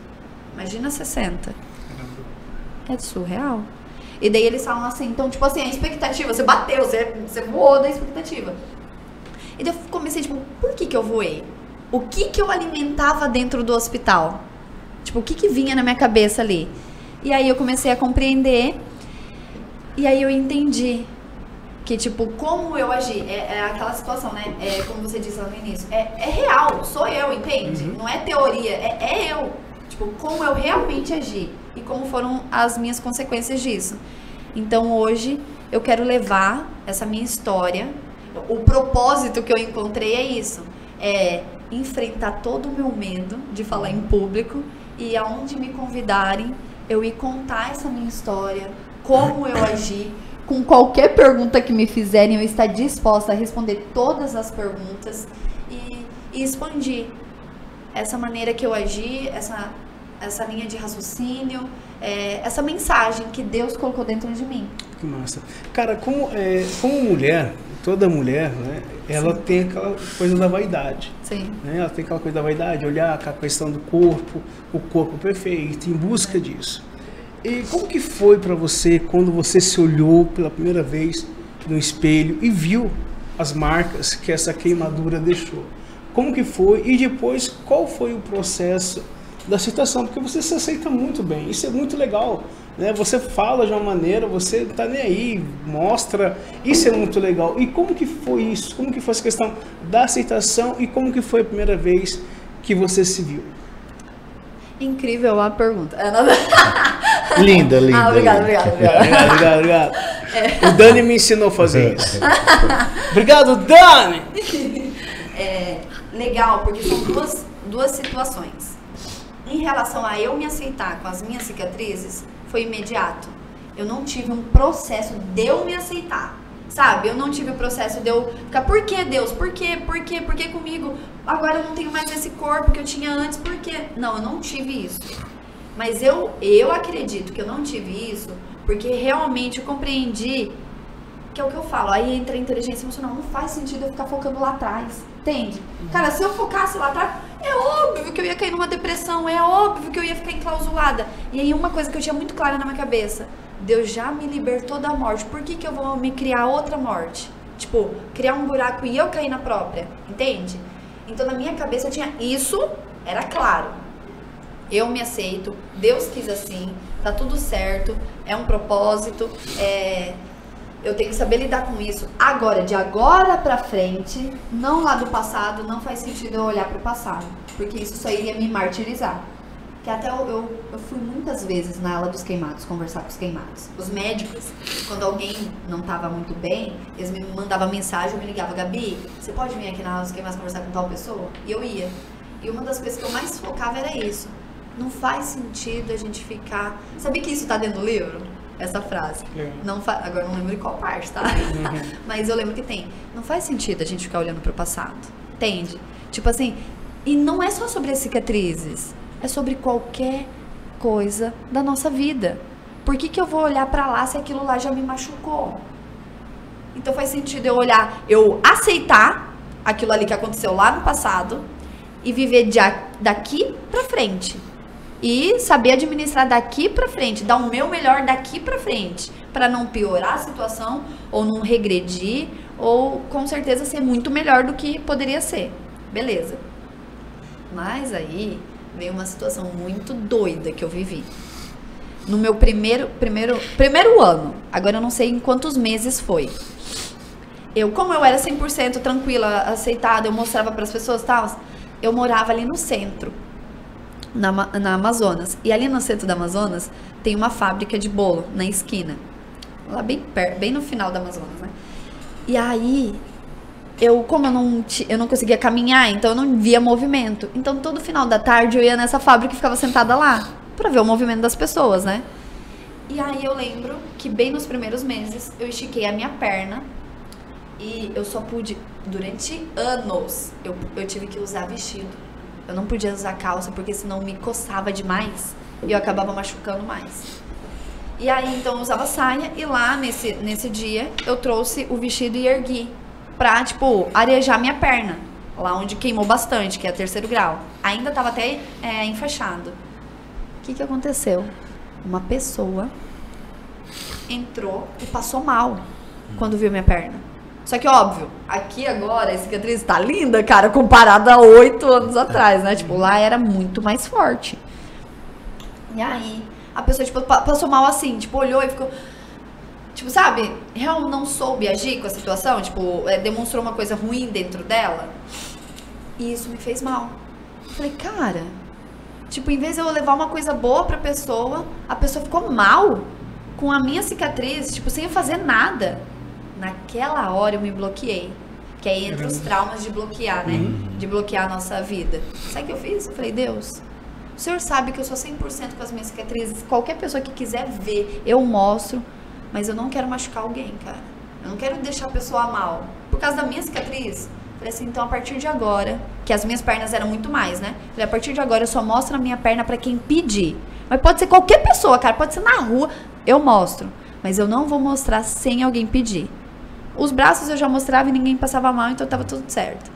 Imagina 60%. É surreal. E daí eles falam assim, então tipo assim, a expectativa, você bateu, você voou da expectativa. E daí eu comecei tipo, por que eu voei? O que eu alimentava dentro do hospital? Tipo, o que vinha na minha cabeça ali? E aí eu comecei a compreender. E aí eu entendi que, tipo, como eu agi, é aquela situação, né? Como você disse lá no início, é real, sou eu, entende? Não é teoria, é eu. Tipo, como eu realmente agi e como foram as minhas consequências disso. Então, hoje, eu quero levar essa minha história, o propósito que eu encontrei é isso, enfrentar todo o meu medo de falar em público e aonde me convidarem, eu ir contar essa minha história, como eu agi. Com qualquer pergunta que me fizerem, eu estar disposta a responder todas as perguntas e expandir essa maneira que eu agi, essa linha de raciocínio, essa mensagem que Deus colocou dentro de mim. Que massa. Cara, como mulher, toda mulher, né, ela tem aquela coisa da vaidade. Sim. Né? Ela tem aquela coisa da vaidade, olhar a questão do corpo, o corpo perfeito, em busca disso. E como que foi para você quando você se olhou pela primeira vez no espelho e viu as marcas que essa queimadura deixou? Como que foi? E depois, qual foi o processo da aceitação? Porque você se aceita muito bem, isso é muito legal. Né? Você fala de uma maneira, você não tá nem aí, mostra, isso é muito legal. E como que foi isso? Como que foi essa questão da aceitação e como que foi a primeira vez que você se viu? Incrível a pergunta. Linda, linda. Obrigado. O Dani me ensinou a fazer isso. Obrigado, Dani! Legal, porque são duas situações. Em relação a eu me aceitar com as minhas cicatrizes, foi imediato. Eu não tive um processo de eu me aceitar, sabe? Eu não tive o processo de eu ficar, por que Deus? Por quê? Por quê? Por que comigo? Agora eu não tenho mais esse corpo que eu tinha antes, por quê? Não, eu não tive isso. Mas eu acredito que eu não tive isso porque realmente eu compreendi, que é o que eu falo, aí entra a inteligência emocional, não faz sentido eu ficar focando lá atrás, entende? Cara, se eu focasse lá atrás, é óbvio que eu ia cair numa depressão, é óbvio que eu ia ficar enclausulada. E aí uma coisa que eu tinha muito clara na minha cabeça, Deus já me libertou da morte, por que que eu vou me criar outra morte? Tipo, criar um buraco e eu cair na própria, entende? Então na minha cabeça eu tinha isso, era claro. Eu me aceito, Deus quis assim, tá tudo certo, é um propósito, eu tenho que saber lidar com isso. Agora, de agora pra frente, não lá do passado, não faz sentido eu olhar pro passado, porque isso só iria me martirizar. Que até eu fui muitas vezes na ala dos queimados, conversar com os queimados. Os médicos, quando alguém não tava muito bem, eles me mandavam mensagem, eu me ligava, Gabi, você pode vir aqui na ala dos queimados conversar com tal pessoa? E eu ia. E uma das coisas que eu mais focava era isso. Não faz sentido a gente ficar... Sabia que isso tá dentro do livro? Essa frase. Agora não lembro de qual parte, tá? Mas eu lembro que tem. Não faz sentido a gente ficar olhando pro passado. Entende? Tipo assim, e não é só sobre as cicatrizes. É sobre qualquer coisa da nossa vida. Por que que eu vou olhar pra lá se aquilo lá já me machucou? Então faz sentido eu olhar, eu aceitar aquilo ali que aconteceu lá no passado e viver daqui pra frente. E saber administrar daqui pra frente, dar o meu melhor daqui pra frente, pra não piorar a situação, ou não regredir, ou com certeza ser muito melhor do que poderia ser. Beleza. Mas aí veio uma situação muito doida que eu vivi. No meu primeiro ano, agora eu não sei em quantos meses foi. Como eu era 100% tranquila, aceitada, eu mostrava pras pessoas e tal, eu morava ali no centro. Na Amazonas. E ali no centro da Amazonas tem uma fábrica de bolo na esquina. Lá bem perto, bem no final da Amazonas, né? E aí, como eu não conseguia caminhar, então eu não via movimento. Então todo final da tarde eu ia nessa fábrica e ficava sentada lá, pra ver o movimento das pessoas, né? E aí eu lembro que bem nos primeiros meses eu estiquei a minha perna e eu só pude, durante anos, eu tive que usar vestido. Eu não podia usar calça, porque senão me coçava demais e eu acabava machucando mais. E aí, então, eu usava saia e lá, nesse dia, eu trouxe o vestido e ergui pra, tipo, arejar minha perna. Lá onde queimou bastante, que é 3º grau. Ainda tava até enfaixado. O que aconteceu? Uma pessoa entrou e passou mal quando viu minha perna. Só que, óbvio, aqui agora a cicatriz tá linda, cara, comparada a 8 anos atrás, né? Tipo, lá era muito mais forte. E aí, a pessoa, tipo, passou mal assim, tipo, olhou e ficou... Tipo, sabe? Realmente não soube agir com a situação, tipo, demonstrou uma coisa ruim dentro dela. E isso me fez mal. Eu falei, cara, tipo, em vez de eu levar uma coisa boa pra pessoa, a pessoa ficou mal com a minha cicatriz, tipo, sem fazer nada. Naquela hora eu me bloqueei. Que aí entra os traumas de bloquear, né? De bloquear a nossa vida. Sabe o que eu fiz? Eu falei, Deus, o Senhor sabe que eu sou 100% com as minhas cicatrizes. Qualquer pessoa que quiser ver, eu mostro. Mas eu não quero machucar alguém, cara. Eu não quero deixar a pessoa mal. Por causa da minha cicatriz. Falei assim, então a partir de agora, que as minhas pernas eram muito mais, né? Falei, a partir de agora eu só mostro a minha perna pra quem pedir. Mas pode ser qualquer pessoa, cara. Pode ser na rua, eu mostro. mas eu não vou mostrar sem alguém pedir. Os braços eu já mostrava e ninguém passava mal, então tava tudo certo.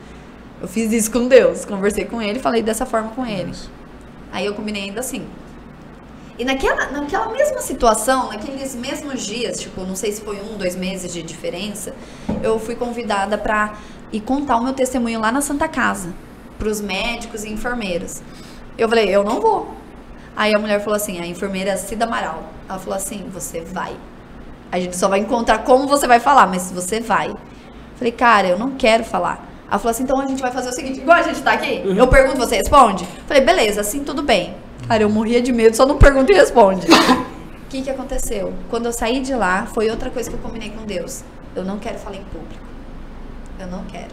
Eu fiz isso com Deus, conversei com ele, falei dessa forma com ele. Aí eu combinei ainda assim. E naquela mesma situação, naqueles mesmos dias, tipo, não sei se foi 1, 2 meses de diferença, eu fui convidada pra ir contar o meu testemunho lá na Santa Casa, pros médicos e enfermeiros. Eu falei, eu não vou. Aí a mulher falou assim, a enfermeira Cida Amaral, ela falou assim, você vai. A gente só vai encontrar como você vai falar, mas você vai. Falei, cara, eu não quero falar. Ela falou assim, então a gente vai fazer o seguinte, igual a gente tá aqui, eu pergunto, você responde? Falei, beleza, assim tudo bem. Cara, eu morria de medo, só não pergunta e responde. O que aconteceu? Quando eu saí de lá, foi outra coisa que eu combinei com Deus. Eu não quero falar em público. Eu não quero.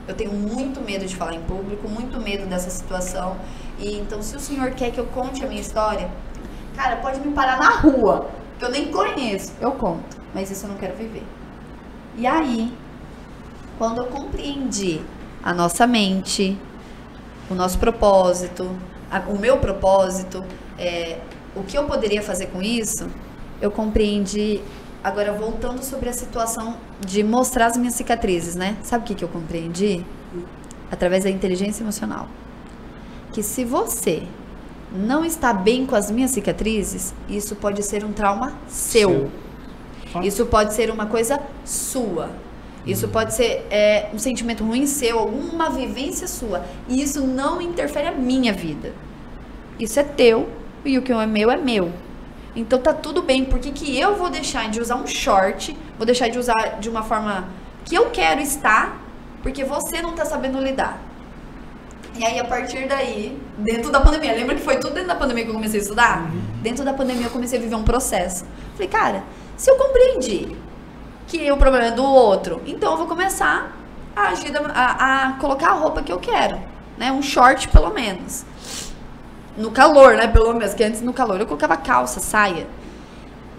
Eu tenho muito medo de falar em público, muito medo dessa situação. E então, se o Senhor quer que eu conte a minha história, cara, pode me parar na rua, que eu nem conheço. Eu conto, mas isso eu não quero viver. E aí, quando eu compreendi a nossa mente, o nosso propósito, o meu propósito, o que eu poderia fazer com isso, eu compreendi, agora voltando sobre a situação de mostrar as minhas cicatrizes, né? Sabe o que eu compreendi? Através da inteligência emocional. Que se você não está bem com as minhas cicatrizes, isso pode ser um trauma seu. Isso pode ser uma coisa sua. Isso pode ser um sentimento ruim seu, alguma vivência sua. E isso não interfere a minha vida. Isso é teu e o que é meu é meu. Então tá tudo bem. Por que eu vou deixar de usar um short? Vou deixar de usar de uma forma que eu quero estar, porque você não tá sabendo lidar. E aí, a partir daí, dentro da pandemia, lembra que foi tudo dentro da pandemia que eu comecei a estudar? Dentro da pandemia eu comecei a viver um processo. Falei, cara, se eu compreendi que o problema é do outro, então eu vou começar a agir, a colocar a roupa que eu quero, né? Um short, pelo menos. No calor, né? Pelo menos, que antes no calor eu colocava calça, saia.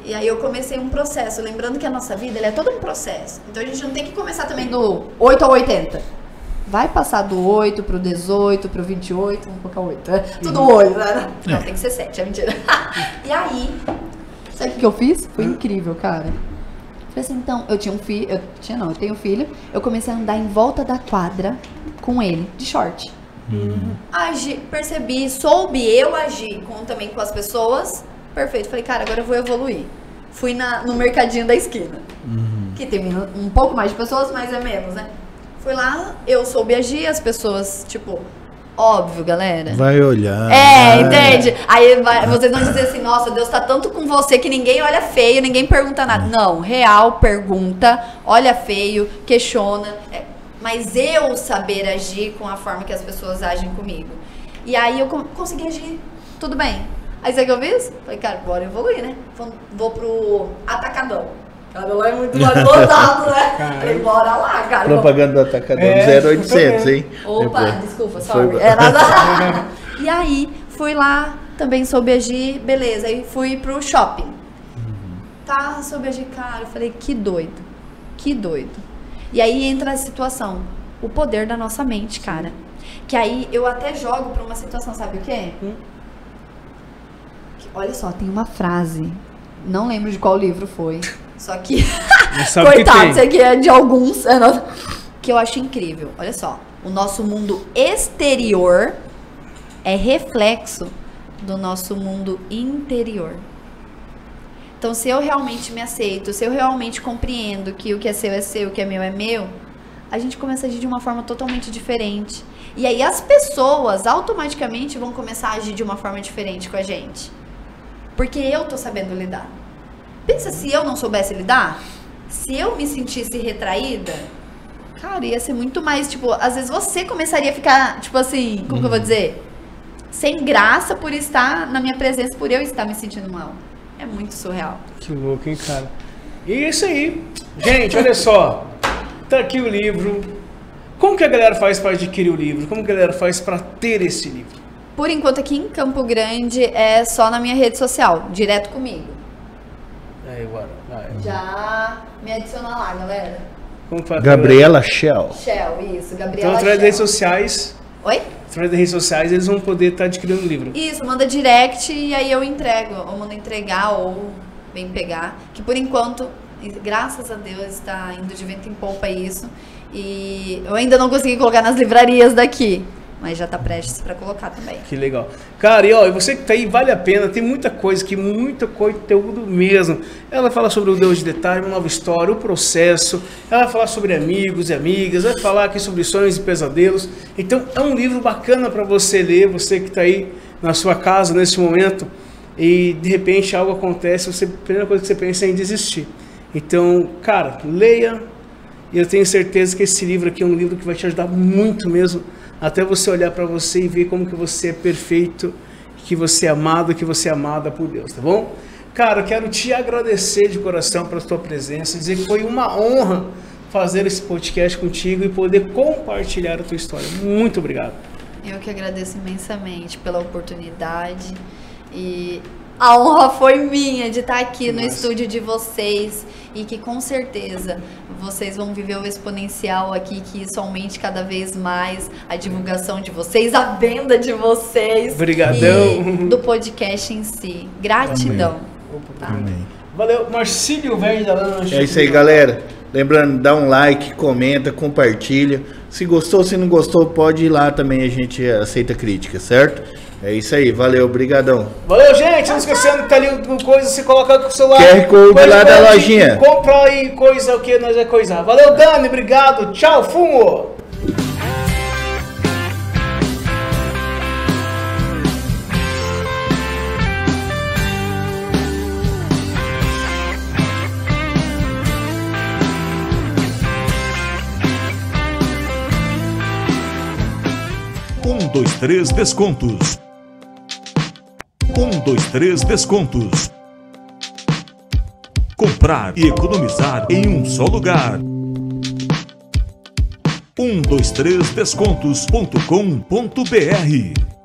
E aí eu comecei um processo, lembrando que a nossa vida, ela é todo um processo. Então a gente não tem que começar também do 8 ao 80. Vai passar do 8 pro 18, pro 28, vamos colocar 8, né? Tudo 8, né? Não, tem que ser 7, é mentira. E aí, sabe o que eu fiz? Foi incrível, cara. Falei assim, então, eu tinha um filho, eu tenho um filho, eu comecei a andar em volta da quadra com ele, de short. Percebi, soube eu agir também com as pessoas, perfeito. Falei, cara, agora eu vou evoluir. Fui no mercadinho da esquina, que tem um pouco mais de pessoas, mas é menos, né? Fui lá, eu soube agir, as pessoas, tipo, óbvio, galera. Vai olhar. Entende? Aí vocês vão dizer assim, nossa, Deus tá tanto com você que ninguém olha feio, ninguém pergunta nada. Não, real, pergunta, olha feio, questiona. Mas eu saber agir com a forma que as pessoas agem comigo. E aí eu consegui agir, tudo bem. Aí sabe o que eu fiz? Falei, cara, bora evoluir, né? Vou pro Atacadão. Cara, lá é muito mais lotado, né? Falei, bora lá, cara. Propaganda do Atacadão 0800, hein? Opa, desculpa, sorry. E aí, fui lá, também soube agir, beleza. Aí fui pro shopping. Tá, soube agir, cara. Eu falei, que doido. Que doido. E aí entra a situação. O poder da nossa mente, cara. Que aí eu até jogo pra uma situação, sabe o quê? Olha só, tem uma frase. Não lembro de qual livro foi. Só que, coitado, isso aqui é de alguns, que eu acho incrível. Olha só, o nosso mundo exterior é reflexo do nosso mundo interior. Então, se eu realmente me aceito, se eu realmente compreendo que o que é seu, o que é meu, a gente começa a agir de uma forma totalmente diferente. E aí as pessoas automaticamente vão começar a agir de uma forma diferente com a gente. Porque eu tô sabendo lidar. Pensa se eu não soubesse lidar, se eu me sentisse retraída, cara, ia ser muito mais, tipo, às vezes você começaria a ficar, tipo assim, como que eu vou dizer? Sem graça por estar na minha presença, por eu estar me sentindo mal. É muito surreal. Que louco, hein, cara? E isso aí. Gente, olha só. Tá aqui o livro. Como que a galera faz para adquirir o livro? Como que a galera faz para ter esse livro? Por enquanto aqui em Campo Grande é só na minha rede social, direto comigo. Já me adiciona lá, galera. Como faz? Gabriela Shell. Shell, isso, Gabriela Então, através das redes sociais. Oi? Através das redes sociais, eles vão poder estar adquirindo o livro. Isso, manda direct e aí eu entrego. Ou mando entregar, ou vem pegar. Que por enquanto, graças a Deus, está indo de vento em polpa isso. E eu ainda não consegui colocar nas livrarias daqui, mas já tá prestes para colocar também. Que legal. Cara, e você que tá aí, vale a pena, tem muita coisa aqui, muito conteúdo mesmo. Ela fala sobre o Deus de Detalhe, uma nova história, o processo, ela vai falar sobre amigos e amigas, vai falar aqui sobre sonhos e pesadelos. Então é um livro bacana para você ler, você que tá aí na sua casa nesse momento e de repente algo acontece, a primeira coisa que você pensa é em desistir. Então, cara, leia. E eu tenho certeza que esse livro aqui é um livro que vai te ajudar muito mesmo, até você olhar para você e ver como que você é perfeito, que você é amado, que você é amada por Deus, tá bom? Cara, eu quero te agradecer de coração pela sua presença, dizer que foi uma honra fazer esse podcast contigo e poder compartilhar a tua história. Muito obrigado. Eu que agradeço imensamente pela oportunidade e a honra foi minha de estar aqui no estúdio de vocês e que com certeza vocês vão viver o exponencial aqui, que isso aumente cada vez mais a divulgação de vocês, a venda de vocês. Obrigadão. E do podcast em si. Gratidão. Tá? Amém. Valeu, Marcílio Verde da Lanche. É isso aí, galera. Lembrando, dá um like, comenta, compartilha. Se gostou, se não gostou, pode ir lá também, a gente aceita crítica, certo? É isso aí, valeu, brigadão. Valeu, gente, não esquecendo que tá ali o coisa, você coloca com o celular. QR Code lá da lojinha. Compra aí coisa, o que nós vai coisar. Valeu, Dani, obrigado, tchau, fumo. Um, dois, três descontos. 1, 2, 3 descontos. Comprar e economizar em um só lugar. 1, 2, 3 descontos.com.br